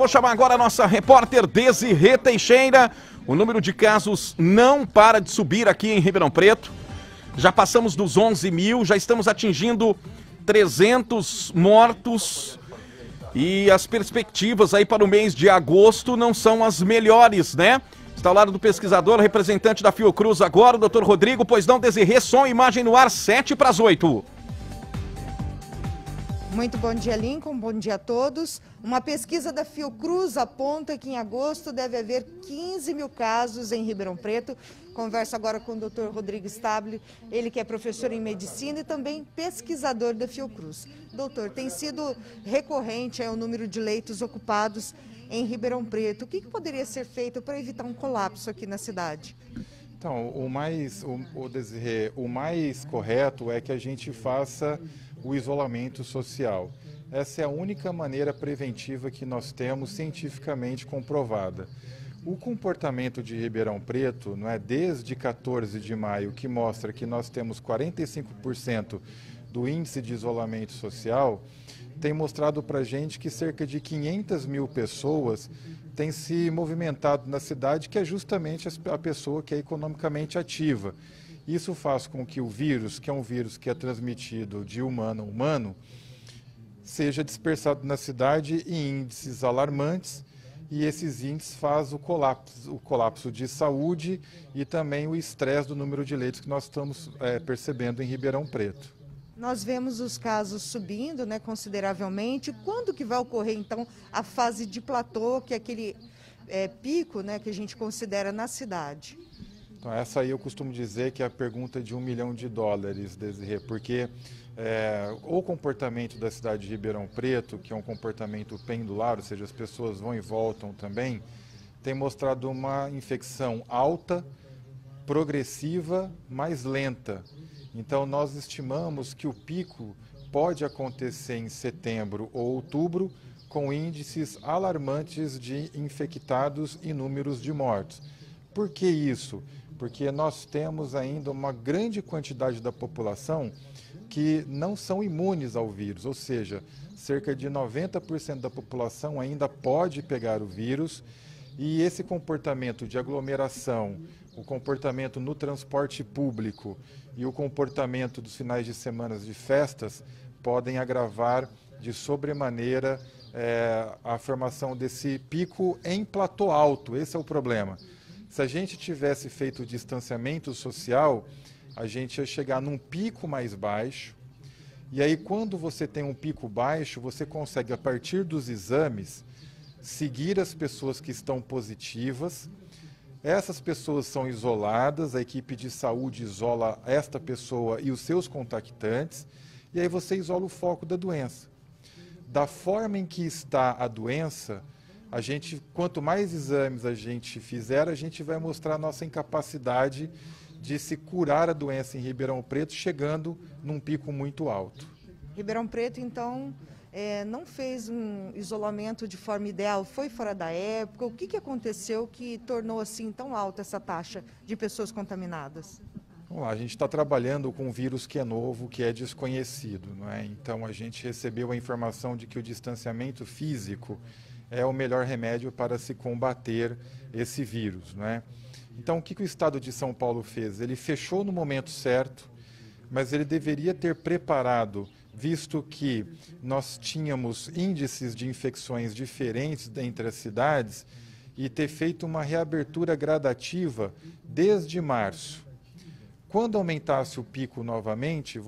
Vou chamar agora a nossa repórter Desirê Teixeira. O número de casos não para de subir aqui em Ribeirão Preto. Já passamos dos 11 mil, já estamos atingindo 300 mortos. E as perspectivas aí para o mês de agosto não são as melhores, né? Está ao lado do pesquisador, representante da Fiocruz agora, o doutor Rodrigo. Pois não, Desirê, som e imagem no ar, 7:08. Muito bom dia, Lincoln. Bom dia a todos. Uma pesquisa da Fiocruz aponta que em agosto deve haver 15 mil casos em Ribeirão Preto. Converso agora com o Dr. Rodrigo Stable, ele que é professor em medicina e também pesquisador da Fiocruz. Doutor, tem sido recorrente o número de leitos ocupados em Ribeirão Preto. O que poderia ser feito para evitar um colapso aqui na cidade? Então, o mais correto é que a gente faça o isolamento social. Essa é a única maneira preventiva que nós temos cientificamente comprovada. O comportamento de Ribeirão Preto, não é, desde 14 de maio, que mostra que nós temos 45% do índice de isolamento social, tem mostrado para a gente que cerca de 500 mil pessoas têm se movimentado na cidade, que é justamente a pessoa que é economicamente ativa. Isso faz com que o vírus, que é um vírus que é transmitido de humano a humano, seja dispersado na cidade em índices alarmantes, e esses índices fazem o colapso de saúde e também o estresse do número de leitos que nós estamos percebendo em Ribeirão Preto. Nós vemos os casos subindo, né, consideravelmente. Quando que vai ocorrer, então, a fase de platô, que é aquele pico, né, que a gente considera na cidade? Então, essa aí eu costumo dizer que é a pergunta de $1 milhão, Desirê, porque o comportamento da cidade de Ribeirão Preto, que é um comportamento pendular, ou seja, as pessoas vão e voltam também, tem mostrado uma infecção alta, progressiva, mais lenta. Então, nós estimamos que o pico pode acontecer em setembro ou outubro, com índices alarmantes de infectados e números de mortos. Por que isso? Porque nós temos ainda uma grande quantidade da população que não são imunes ao vírus, ou seja, cerca de 90% da população ainda pode pegar o vírus, e esse comportamento de aglomeração, o comportamento no transporte público e o comportamento dos finais de semana de festas podem agravar de sobremaneira a formação desse pico em platô alto. Esse é o problema. Se a gente tivesse feito o distanciamento social, a gente ia chegar num pico mais baixo, e aí quando você tem um pico baixo, você consegue, a partir dos exames, seguir as pessoas que estão positivas. Essas pessoas são isoladas, a equipe de saúde isola esta pessoa e os seus contactantes, e aí você isola o foco da doença. Da forma em que está a doença, quanto mais exames a gente fizer, a gente vai mostrar a nossa incapacidade de se curar a doença em Ribeirão Preto, chegando num pico muito alto. Ribeirão Preto, então, não fez um isolamento de forma ideal, foi fora da época. O que aconteceu que tornou assim tão alta essa taxa de pessoas contaminadas? Vamos lá, a gente está trabalhando com um vírus que é novo, que é desconhecido, não é? Então a gente recebeu a informação de que o distanciamento físico é o melhor remédio para se combater esse vírus, não é? Então o que o Estado de São Paulo fez? Ele fechou no momento certo, mas ele deveria ter preparado, visto que nós tínhamos índices de infecções diferentes entre as cidades, e ter feito uma reabertura gradativa desde março. Quando aumentasse o pico novamente,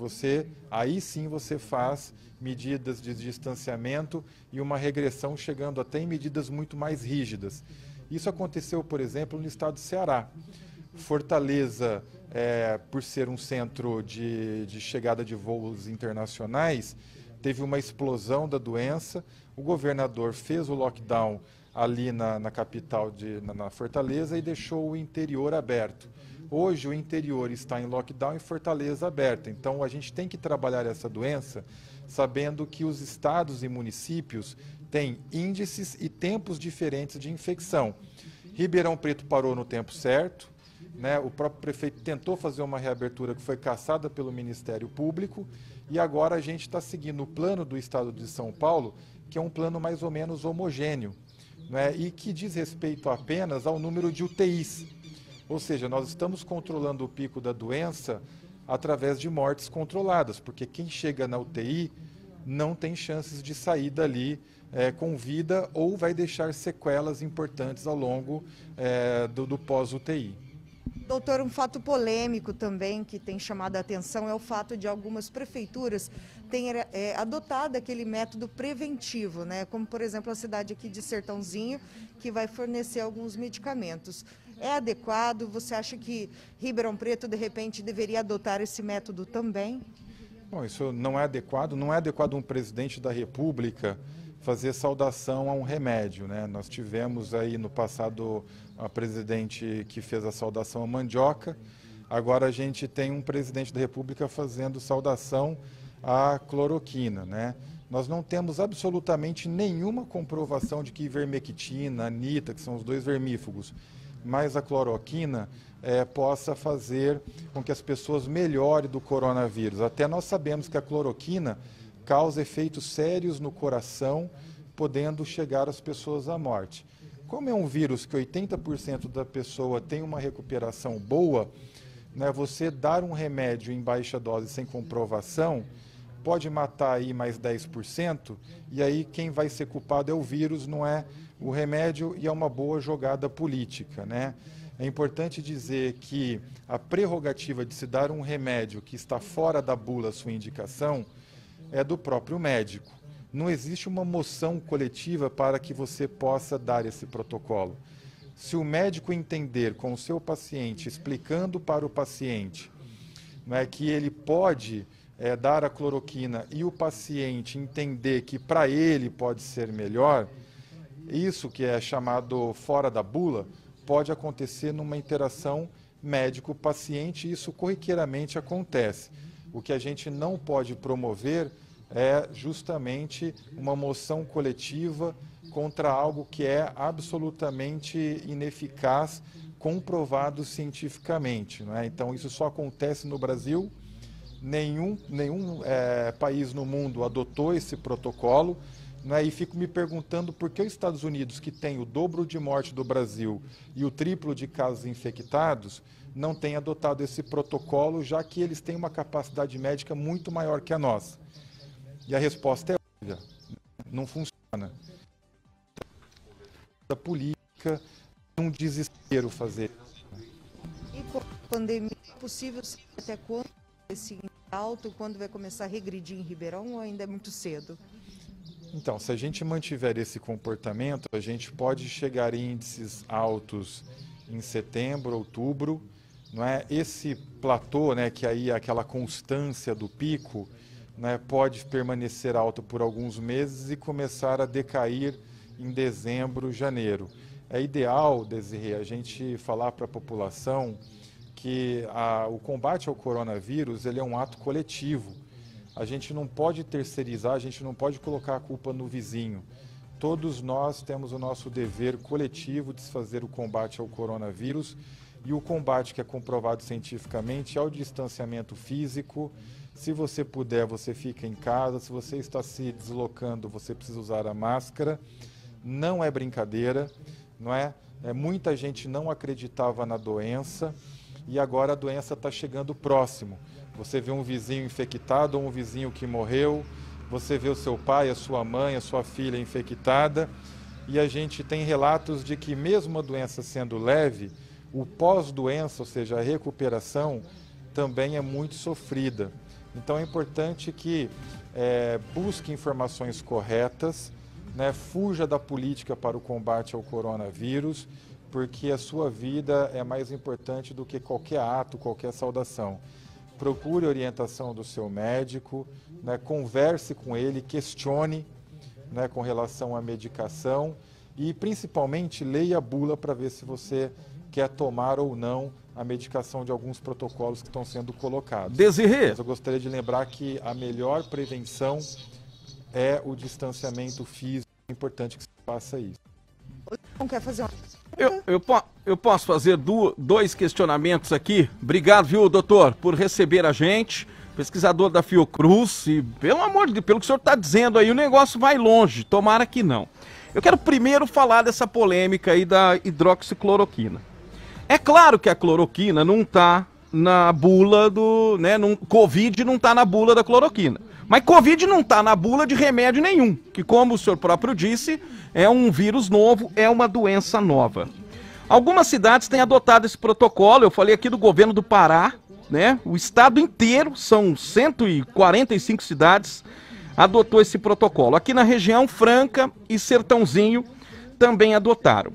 aí sim você faz medidas de distanciamento e uma regressão, chegando até em medidas muito mais rígidas. Isso aconteceu, por exemplo, no estado do Ceará. Fortaleza, por ser um centro de chegada de voos internacionais, teve uma explosão da doença. O governador fez o lockdown ali na capital, na Fortaleza, e deixou o interior aberto. Hoje o interior está em lockdown e Fortaleza aberta. Então a gente tem que trabalhar essa doença sabendo que os estados e municípios têm índices e tempos diferentes de infecção. Ribeirão Preto parou no tempo certo, né? O próprio prefeito tentou fazer uma reabertura que foi cassada pelo Ministério Público, e agora a gente está seguindo o plano do Estado de São Paulo, que é um plano mais ou menos homogêneo. né, e que diz respeito apenas ao número de UTIs. Ou seja, nós estamos controlando o pico da doença através de mortes controladas, porque quem chega na UTI não tem chances de sair dali com vida ou vai deixar sequelas importantes ao longo do pós-UTI. Doutor, um fato polêmico também que tem chamado a atenção é o fato de algumas prefeituras terem adotado aquele método preventivo, né? Como, por exemplo, a cidade aqui de Sertãozinho, que vai fornecer alguns medicamentos. É adequado? Você acha que Ribeirão Preto, de repente, deveria adotar esse método também? Bom, isso não é adequado. Não é adequado um presidente da República fazer saudação a um remédio, né? Nós tivemos aí no passado a presidente que fez a saudação à mandioca, agora a gente tem um presidente da República fazendo saudação à cloroquina, né? Nós não temos absolutamente nenhuma comprovação de que ivermectina, anita, que são os dois vermífugos, mas a cloroquina possa fazer com que as pessoas melhorem do coronavírus. Até nós sabemos que a cloroquina causa efeitos sérios no coração, podendo chegar as pessoas à morte. Como é um vírus que 80% da pessoa tem uma recuperação boa, né, você dar um remédio em baixa dose sem comprovação pode matar aí mais 10%, e aí quem vai ser culpado é o vírus, não é o remédio, e é uma boa jogada política, né? É importante dizer que a prerrogativa de se dar um remédio que está fora da bula, sua indicação, é do próprio médico. Não existe uma moção coletiva para que você possa dar esse protocolo. Se o médico entender com o seu paciente, explicando para o paciente, né, que ele pode dar a cloroquina e o paciente entender que para ele pode ser melhor, isso que é chamado fora da bula, pode acontecer numa interação médico-paciente, e isso corriqueiramente acontece. O que a gente não pode promover é justamente uma moção coletiva contra algo que é absolutamente ineficaz, comprovado cientificamente, né? Então, isso só acontece no Brasil, nenhum país no mundo adotou esse protocolo, né? E fico me perguntando por que os Estados Unidos, que tem o dobro de morte do Brasil e o triplo de casos infectados, não tem adotado esse protocolo, já que eles têm uma capacidade médica muito maior que a nossa. E a resposta é óbvia, não funciona. A política, um desespero fazer. E com a pandemia, é possível saber até quando esse alto, quando vai começar a regredir em Ribeirão, ou ainda é muito cedo? Então, se a gente mantiver esse comportamento, a gente pode chegar em índices altos em setembro, outubro, não é? Esse platô, né, que aí é aquela constância do pico, né, pode permanecer alto por alguns meses e começar a decair em dezembro, janeiro. É ideal, Desirê, a gente falar para a população que o combate ao coronavírus ele é um ato coletivo. A gente não pode terceirizar, a gente não pode colocar a culpa no vizinho. Todos nós temos o nosso dever coletivo de fazer o combate ao coronavírus, e o combate que é comprovado cientificamente é o distanciamento físico. Se você puder, você fica em casa. Se você está se deslocando, você precisa usar a máscara. Não é brincadeira, não é? Muita gente não acreditava na doença e agora a doença está chegando próximo. Você vê um vizinho infectado ou um vizinho que morreu, você vê o seu pai, a sua mãe, a sua filha infectada, e a gente tem relatos de que mesmo a doença sendo leve, o pós-doença, ou seja, a recuperação, também é muito sofrida. Então é importante que busque informações corretas, né, fuja da política para o combate ao coronavírus, porque a sua vida é mais importante do que qualquer ato, qualquer saudação. Procure orientação do seu médico, né, converse com ele, questione, né, com relação à medicação e principalmente leia a bula para ver se você quer tomar ou não a medicação de alguns protocolos que estão sendo colocados. Desirê. Mas eu gostaria de lembrar que a melhor prevenção é o distanciamento físico. É importante que se faça isso. Não quer fazer uma... Eu posso fazer dois questionamentos aqui. Obrigado, viu, doutor, por receber a gente. Pesquisador da Fiocruz. E, pelo amor de Deus, pelo que o senhor está dizendo aí, o negócio vai longe. Tomara que não. Eu quero primeiro falar dessa polêmica aí da hidroxicloroquina. É claro que a cloroquina não está na bula do... né, Covid não está na bula da cloroquina. Mas Covid não está na bula de remédio nenhum, que como o senhor próprio disse, é um vírus novo, é uma doença nova. Algumas cidades têm adotado esse protocolo, eu falei aqui do governo do Pará, né? O estado inteiro, são 145 cidades, adotou esse protocolo. Aqui na região, Franca e Sertãozinho também adotaram.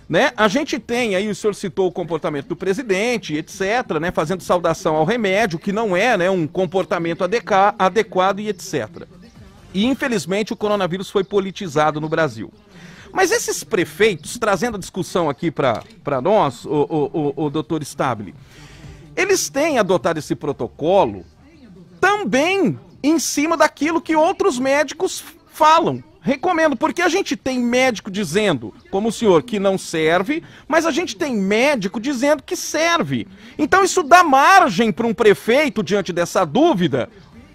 Né? A gente tem aí, o senhor citou o comportamento do presidente, etc., né? Fazendo saudação ao remédio, que não é, né, um comportamento adequado e etc. E infelizmente o coronavírus foi politizado no Brasil. Mas esses prefeitos, trazendo a discussão aqui para nós, o doutor Stabile, eles têm adotado esse protocolo também em cima daquilo que outros médicos falam. Recomendo, porque a gente tem médico dizendo, como o senhor, que não serve, mas a gente tem médico dizendo que serve. Então isso dá margem para um prefeito, diante dessa dúvida,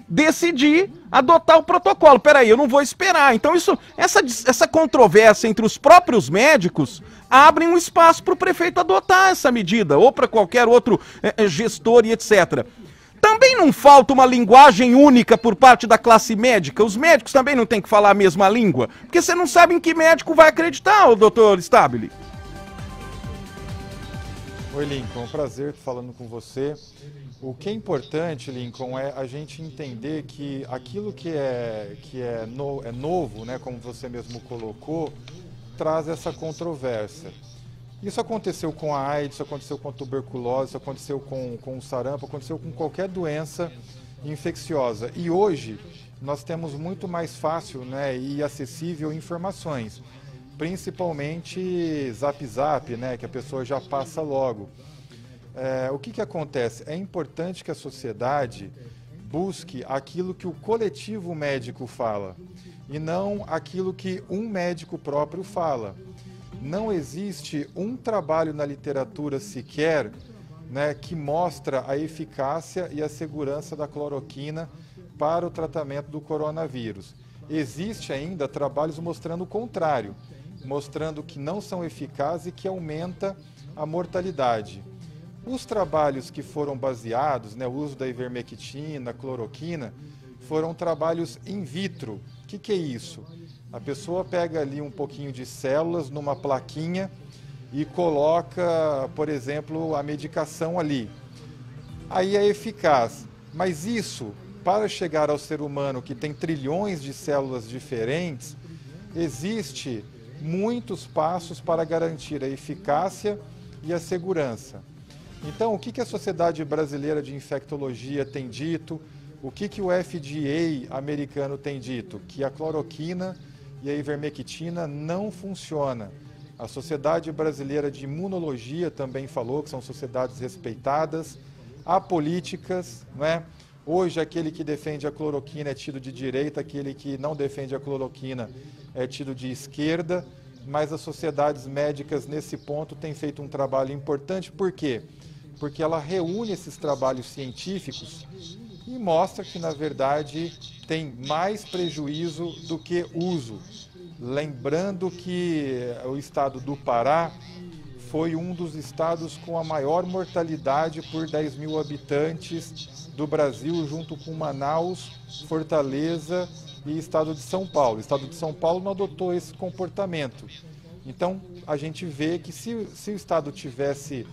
decidir adotar o protocolo. Peraí, eu não vou esperar. Então essa controvérsia entre os próprios médicos abre um espaço para o prefeito adotar essa medida, ou para qualquer outro gestor e etc. Também não falta uma linguagem única por parte da classe médica? Os médicos também não têm que falar a mesma língua? Porque você não sabe em que médico vai acreditar, o doutor Stabile. Oi, Lincoln, é um prazer estar falando com você. O que é importante, Lincoln, é a gente entender que aquilo que é novo, né, como você mesmo colocou, traz essa controvérsia. Isso aconteceu com a AIDS, isso aconteceu com a tuberculose, isso aconteceu com o sarampo, aconteceu com qualquer doença infecciosa. E hoje nós temos muito mais fácil, né, e acessível informações, principalmente Zap, né, que a pessoa já passa logo. O que acontece? É importante que a sociedade busque aquilo que o coletivo médico fala e não aquilo que um médico próprio fala. Não existe um trabalho na literatura sequer, né, que mostra a eficácia e a segurança da cloroquina para o tratamento do coronavírus. Existe ainda trabalhos mostrando o contrário, mostrando que não são eficazes e que aumenta a mortalidade. Os trabalhos que foram baseados, né, o uso da ivermectina, cloroquina, foram trabalhos in vitro. O que é isso? A pessoa pega ali um pouquinho de células numa plaquinha e coloca, por exemplo, a medicação ali. Aí é eficaz. Mas isso, para chegar ao ser humano que tem trilhões de células diferentes, existe muitos passos para garantir a eficácia e a segurança. Então, o que a Sociedade Brasileira de Infectologia tem dito? O que o FDA americano tem dito? Que a cloroquina e a ivermectina não funciona. A Sociedade Brasileira de Imunologia também falou que são sociedades respeitadas, apolíticas, não é? Hoje, aquele que defende a cloroquina é tido de direita, aquele que não defende a cloroquina é tido de esquerda, mas as sociedades médicas, nesse ponto, têm feito um trabalho importante. Por quê? Porque ela reúne esses trabalhos científicos e mostra que, na verdade, tem mais prejuízo do que uso. Lembrando que o estado do Pará foi um dos estados com a maior mortalidade por 10 mil habitantes do Brasil, junto com Manaus, Fortaleza e estado de São Paulo. O estado de São Paulo não adotou esse comportamento. Então, a gente vê que se o estado tivesse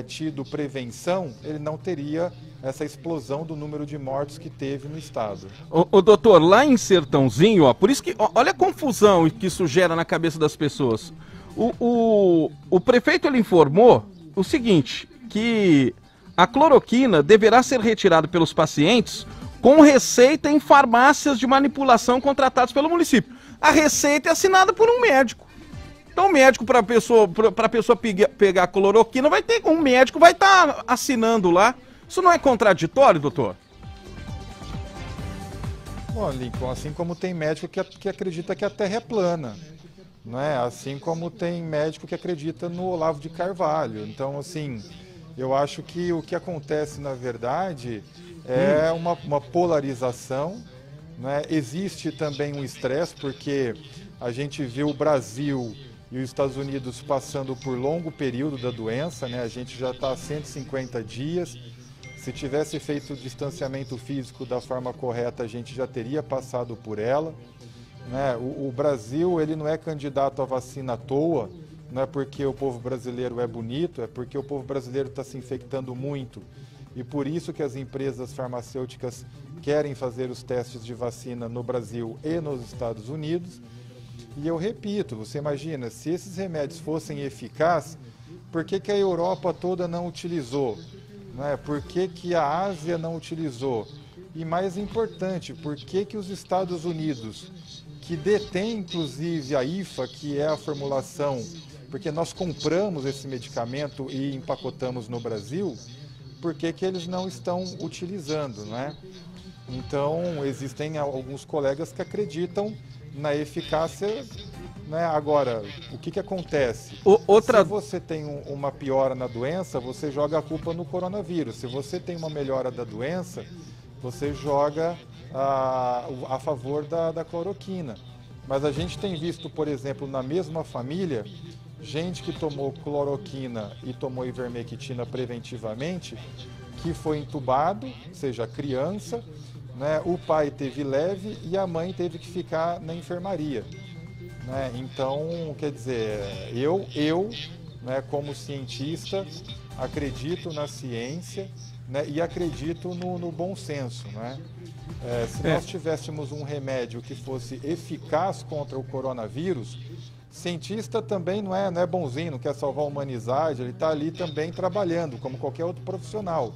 tido prevenção, ele não teria essa explosão do número de mortos que teve no estado. Ô doutor, lá em Sertãozinho, ó, por isso que, olha a confusão que isso gera na cabeça das pessoas. O prefeito, ele informou o seguinte, que a cloroquina deverá ser retirada pelos pacientes com receita em farmácias de manipulação contratadas pelo município. A receita é assinada por um médico. Então o médico, para a pessoa pegar a cloroquina, um médico vai estar assinando lá. Isso não é contraditório, doutor? Bom, Lincoln, assim como tem médico que acredita que a Terra é plana, não é? Assim como tem médico que acredita no Olavo de Carvalho. Então, assim, eu acho que o que acontece, na verdade, é uma polarização, não é? Existe também um estresse, porque A gente vê o Brasil e os Estados Unidos passando por longo período da doença, né? A gente já está há 150 dias. Se tivesse feito o distanciamento físico da forma correta, a gente já teria passado por ela, né? O Brasil, ele não é candidato à vacina à toa, não é porque o povo brasileiro é bonito, é porque o povo brasileiro está se infectando muito. E por isso que as empresas farmacêuticas querem fazer os testes de vacina no Brasil e nos Estados Unidos. E eu repito, você imagina, se esses remédios fossem eficazes, por que a Europa toda não utilizou? Né? Por que a Ásia não utilizou? E mais importante, por que os Estados Unidos, que detém inclusive a IFA, que é a formulação, porque nós compramos esse medicamento e empacotamos no Brasil, por que eles não estão utilizando, né? Então, existem alguns colegas que acreditam na eficácia, né? Agora, o que acontece? Se você tem uma piora na doença, você joga a culpa no coronavírus. Se você tem uma melhora da doença, você joga a favor da cloroquina. Mas a gente tem visto, por exemplo, na mesma família, gente que tomou cloroquina e tomou ivermectina preventivamente, que foi entubado, ou seja, criança, né? O pai teve leve e a mãe teve que ficar na enfermaria, né? Então, quer dizer, eu né, como cientista, acredito na ciência, né, e acredito no bom senso, né? Se nós tivéssemos um remédio que fosse eficaz contra o coronavírus, cientista também não é bonzinho, não quer salvar a humanidade, ele está ali também trabalhando, como qualquer outro profissional.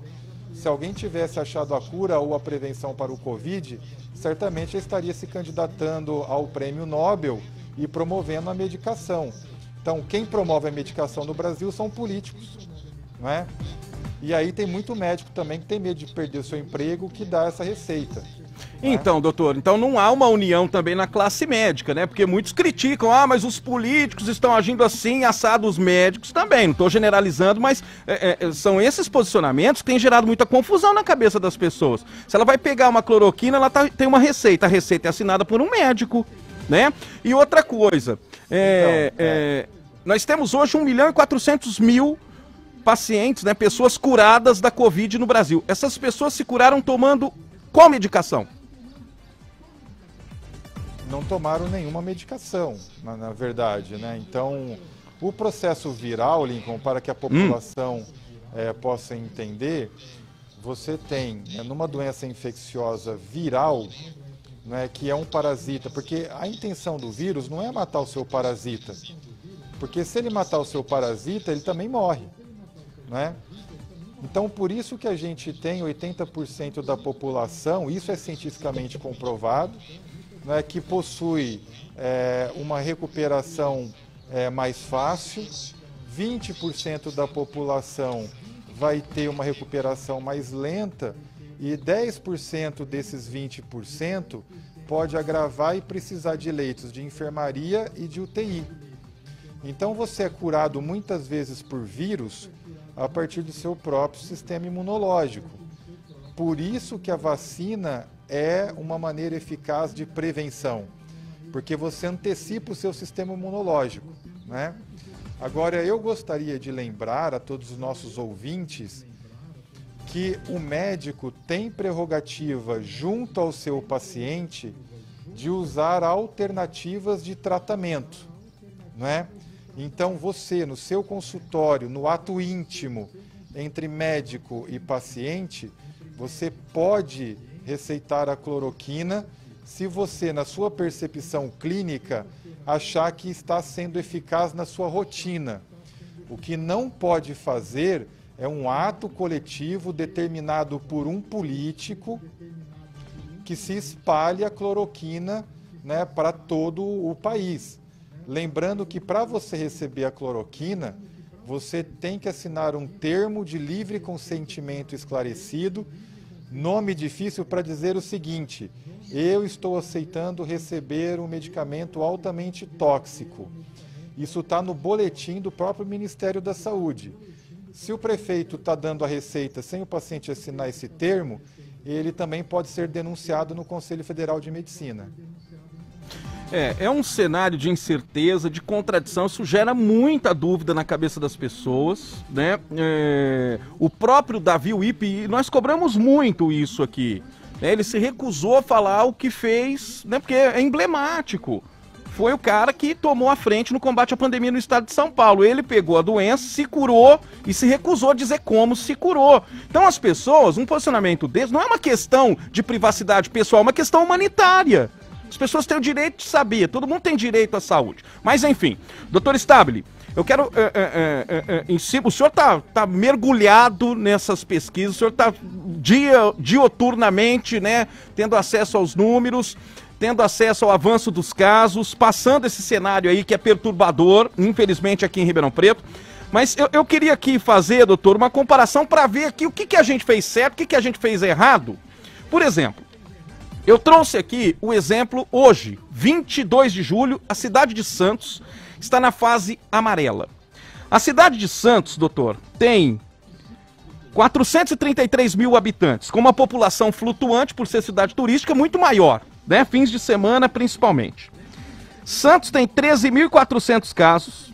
Se alguém tivesse achado a cura ou a prevenção para o Covid, certamente estaria se candidatando ao prêmio Nobel e promovendo a medicação. Então, quem promove a medicação no Brasil são políticos, não é? E aí tem muito médico também que tem medo de perder o seu emprego, que dá essa receita. Então, doutor, então não há uma união também na classe médica, né? Porque muitos criticam, mas os políticos estão agindo assim, assado os médicos também. Não estou generalizando, mas são esses posicionamentos que têm gerado muita confusão na cabeça das pessoas. Se ela vai pegar uma cloroquina, ela tem uma receita. A receita é assinada por um médico, né? E outra coisa, nós temos hoje 1.400.000 pacientes, né? Pessoas curadas da Covid no Brasil. Essas pessoas se curaram tomando qual medicação? Não tomaram nenhuma medicação, na verdade, né? Então, o processo viral, Lincoln, para que a população possa entender, você tem, numa doença infecciosa viral, né, que é um parasita, porque a intenção do vírus não é matar o seu parasita, porque se ele matar o seu parasita, ele também morre, né? Então, por isso que a gente tem 80% da população, isso é cientificamente comprovado, né, que possui uma recuperação mais fácil, 20% da população vai ter uma recuperação mais lenta e 10% desses 20% pode agravar e precisar de leitos de enfermaria e de UTI. Então, você é curado muitas vezes por vírus a partir do seu próprio sistema imunológico. Por isso que a vacina é uma maneira eficaz de prevenção, porque você antecipa o seu sistema imunológico, né? Agora, eu gostaria de lembrar a todos os nossos ouvintes que o médico tem prerrogativa junto ao seu paciente de usar alternativas de tratamento, né? Então, você, no seu consultório, no ato íntimo entre médico e paciente, você pode receitar a cloroquina se você, na sua percepção clínica, achar que está sendo eficaz na sua rotina. O que não pode fazer é um ato coletivo determinado por um político que se espalhe a cloroquina, né, para todo o país. Lembrando que para você receber a cloroquina, você tem que assinar um termo de livre consentimento esclarecido, nome difícil para dizer o seguinte: eu estou aceitando receber um medicamento altamente tóxico. Isso está no boletim do próprio Ministério da Saúde. Se o prefeito está dando a receita sem o paciente assinar esse termo, ele também pode ser denunciado no Conselho Federal de Medicina. É um cenário de incerteza, de contradição, isso gera muita dúvida na cabeça das pessoas, né? O próprio Davi Wip, nós cobramos muito isso aqui, né? Ele se recusou a falar o que fez, né? Porque é emblemático. Foi o cara que tomou a frente no combate à pandemia no estado de São Paulo. Ele pegou a doença, se curou e se recusou a dizer como se curou. Então as pessoas, um posicionamento desse não é uma questão de privacidade pessoal, é uma questão humanitária. As pessoas têm o direito de saber, todo mundo tem direito à saúde. Mas enfim, doutor Stabile, eu quero, em cima, o senhor tá mergulhado nessas pesquisas, o senhor está dioturnamente, né, tendo acesso aos números, tendo acesso ao avanço dos casos, passando esse cenário aí que é perturbador, infelizmente aqui em Ribeirão Preto. Mas eu queria aqui fazer, doutor, uma comparação para ver aqui o que a gente fez certo, o que a gente fez errado. Por exemplo, eu trouxe aqui o exemplo hoje, 22 de julho, a cidade de Santos está na fase amarela. A cidade de Santos, doutor, tem 433 mil habitantes, com uma população flutuante por ser cidade turística muito maior, né? Fins de semana principalmente. Santos tem 13.400 casos,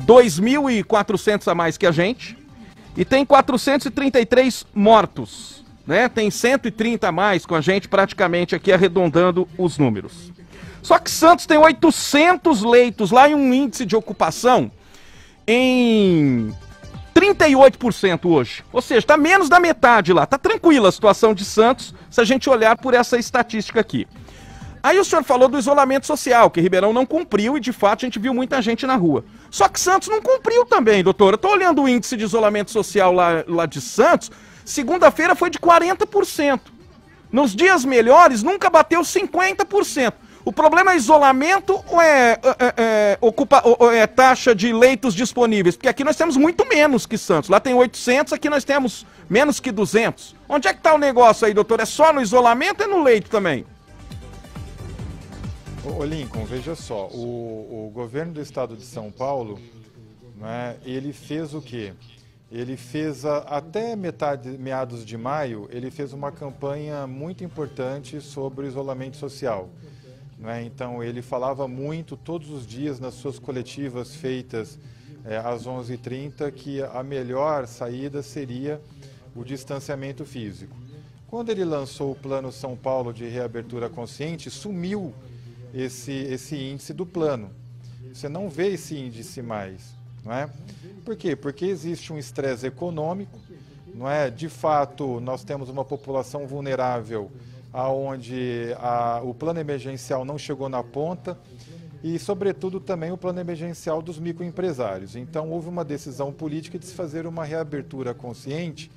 2.400 a mais que a gente, e tem 433 mortos, né? Tem 130 a mais com a gente, praticamente aqui arredondando os números. Só que Santos tem 800 leitos lá e um índice de ocupação em 38% hoje. Ou seja, está menos da metade lá. Está tranquila a situação de Santos, se a gente olhar por essa estatística aqui. Aí o senhor falou do isolamento social, que Ribeirão não cumpriu e de fato a gente viu muita gente na rua. Só que Santos não cumpriu também, doutor. Eu estou olhando o índice de isolamento social lá de Santos, segunda-feira foi de 40%. Nos dias melhores nunca bateu 50%. O problema é isolamento ou é taxa de leitos disponíveis? Porque aqui nós temos muito menos que Santos. Lá tem 800, aqui nós temos menos que 200. Onde é que está o negócio aí, doutor? É só no isolamento ou é no leito também? Ô Lincoln, veja só, o governo do estado de São Paulo, né, ele fez o quê? Ele fez, até meados de maio, ele fez uma campanha muito importante sobre o isolamento social. Né? Então ele falava muito todos os dias nas suas coletivas feitas às 11h30 que a melhor saída seria o distanciamento físico. Quando ele lançou o Plano São Paulo de Reabertura Consciente, sumiu esse índice do plano. Você não vê esse índice mais. Não é? Por quê? Porque existe um estresse econômico, não é? De fato, nós temos uma população vulnerável onde o plano emergencial não chegou na ponta e, sobretudo, também o plano emergencial dos microempresários. Então, houve uma decisão política de se fazer uma reabertura consciente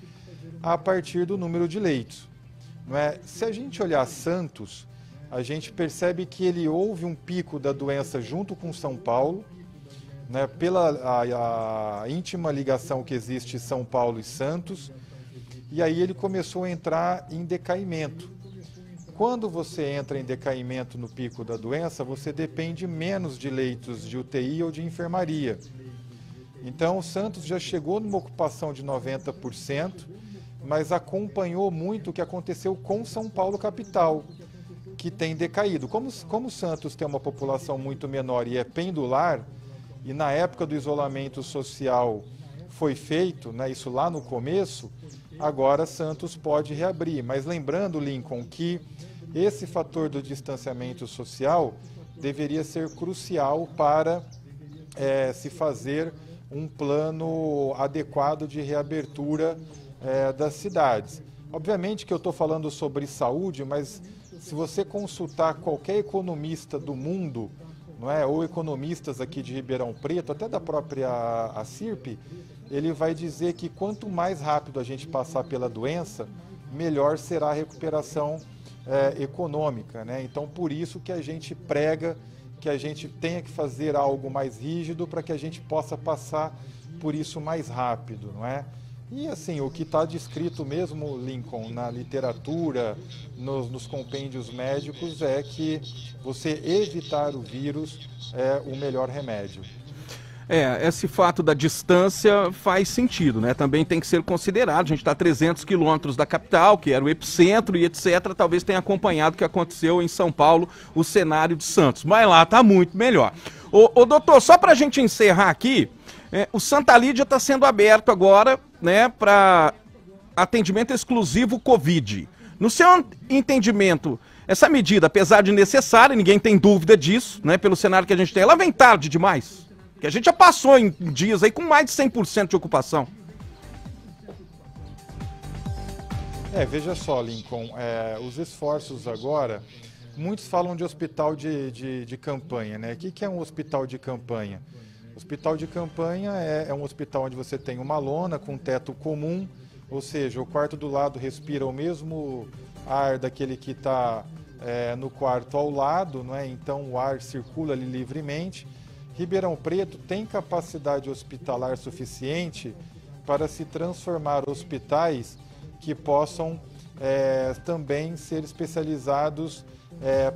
a partir do número de leitos. Não é? Se a gente olhar Santos, a gente percebe que houve um pico da doença junto com São Paulo, né, pela a íntima ligação que existe São Paulo e Santos, e aí ele começou a entrar em decaimento. Quando você entra em decaimento no pico da doença, você depende menos de leitos de UTI ou de enfermaria. Então, o Santos já chegou numa ocupação de 90%, mas acompanhou muito o que aconteceu com São Paulo capital, que tem decaído. Como o Santos tem uma população muito menor e é pendular, e na época do isolamento social foi feito, né, isso lá no começo, agora Santos pode reabrir. Mas lembrando, Lincoln, que esse fator do distanciamento social deveria ser crucial para se fazer um plano adequado de reabertura das cidades. Obviamente que eu estou falando sobre saúde, mas se você consultar qualquer economista do mundo, não é, ou economistas aqui de Ribeirão Preto, até da própria CIRP, ele vai dizer que quanto mais rápido a gente passar pela doença, melhor será a recuperação econômica, né? Então, por isso que a gente prega que a gente tenha que fazer algo mais rígido para que a gente possa passar por isso mais rápido, não é? E assim, o que está descrito mesmo, Lincoln, na literatura, nos compêndios médicos, é que você evitar o vírus é o melhor remédio. Esse fato da distância faz sentido, né? Também tem que ser considerado. A gente está a 300 quilômetros da capital, que era o epicentro e etc. Talvez tenha acompanhado o que aconteceu em São Paulo, o cenário de Santos. Mas lá está muito melhor. Ô doutor, só para a gente encerrar aqui, o Santa Lídia está sendo aberto agora, né, para atendimento exclusivo Covid. No seu entendimento, essa medida, apesar de necessária, ninguém tem dúvida disso, né, pelo cenário que a gente tem, ela vem tarde demais. Que a gente já passou em dias aí com mais de 100% de ocupação. Veja só, Lincoln, os esforços agora, muitos falam de hospital de campanha, né? O que é um hospital de campanha? Hospital de campanha é um hospital onde você tem uma lona com teto comum, ou seja, o quarto do lado respira o mesmo ar daquele que está no quarto ao lado, não é? Então o ar circula ali livremente. Ribeirão Preto tem capacidade hospitalar suficiente para se transformar hospitais que possam também ser especializados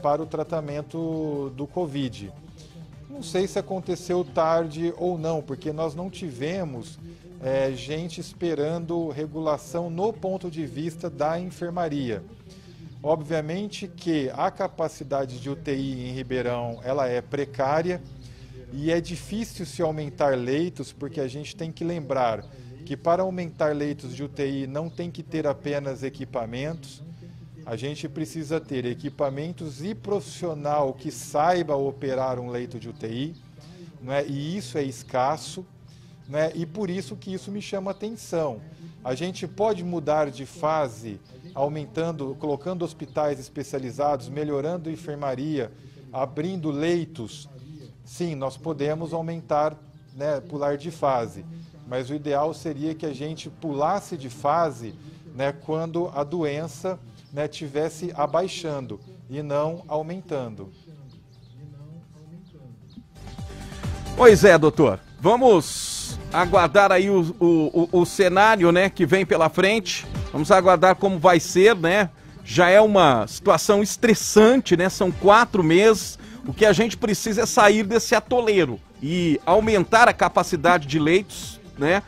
para o tratamento do Covid. Não sei se aconteceu tarde ou não, porque nós não tivemos gente esperando regulação no ponto de vista da enfermaria. Obviamente que a capacidade de UTI em Ribeirão ela é precária, e é difícil se aumentar leitos, porque a gente tem que lembrar que para aumentar leitos de UTI não tem que ter apenas equipamentos, a gente precisa ter equipamentos e profissional que saiba operar um leito de UTI, né? E isso é escasso, né? E por isso que isso me chama atenção. A gente pode mudar de fase, aumentando, colocando hospitais especializados, melhorando a enfermaria, abrindo leitos. Sim, nós podemos aumentar, né, pular de fase, mas o ideal seria que a gente pulasse de fase, né, quando a doença, né, tivesse abaixando e não aumentando. Pois é, doutor. Vamos aguardar aí o cenário, né, que vem pela frente. Vamos aguardar como vai ser, né? Já é uma situação estressante, né? São 4 meses. O que a gente precisa é sair desse atoleiro e aumentar a capacidade de leitos, né?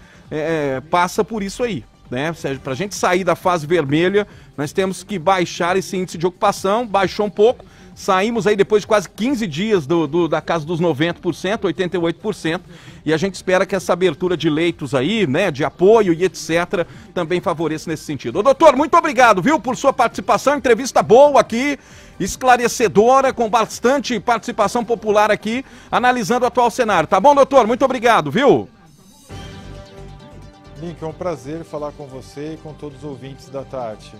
Passa por isso aí, né? Para a gente sair da fase vermelha, nós temos que baixar esse índice de ocupação. Baixou um pouco, saímos aí depois de quase 15 dias da casa dos 90%, 88%, e a gente espera que essa abertura de leitos aí, né, de apoio e etc, também favoreça nesse sentido. Ô, doutor, muito obrigado, viu, por sua participação, entrevista boa aqui, esclarecedora, com bastante participação popular aqui, analisando o atual cenário. Tá bom, doutor? Muito obrigado, viu? Link, é um prazer falar com você e com todos os ouvintes da Tati.